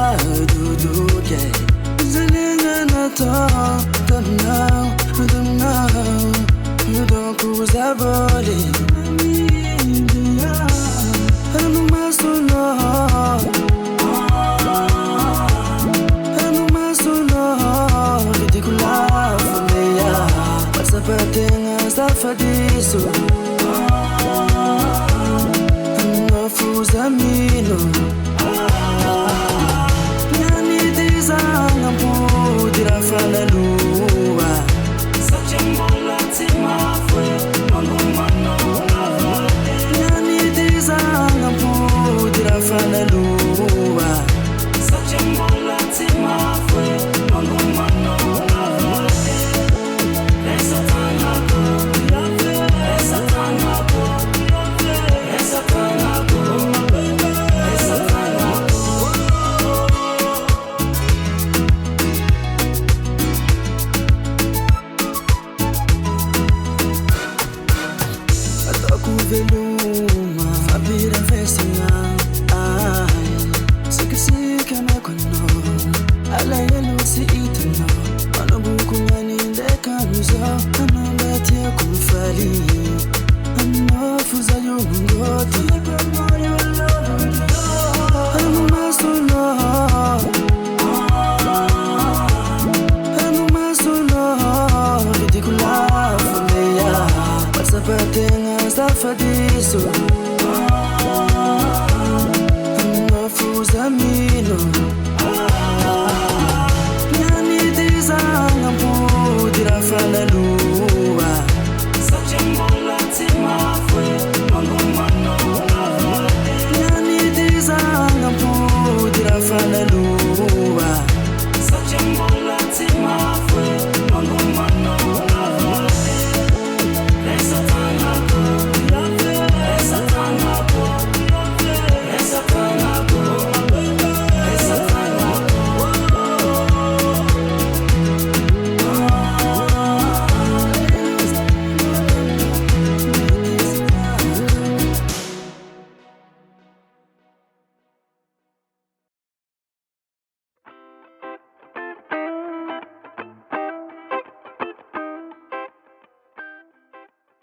duduke Zalinganata Don't know You don't cruise a body Anu masuno Anu masuno Ridicula Fundeya Pasapatenga Zafadiso Anu fuzamino Nyani dizanga Pudira falaluwa Sachembola timafwe Mangumano Nyani dizanga Pudira falaluwa Sachembola timafwe Mangumano Esa tanako Esa tanako Esa tanako Esa tanako Veluma, Fabira Vestinga, Sika Makono, Alaya Lucy Itano, Manabuku Nani Dekamuzo, Anabatia Kufali, Anafuza Yungoti, Anumasuno, Anumasuno, Ridicula Fundeya, Pasapatenga. Zafadiso Anu fuzamino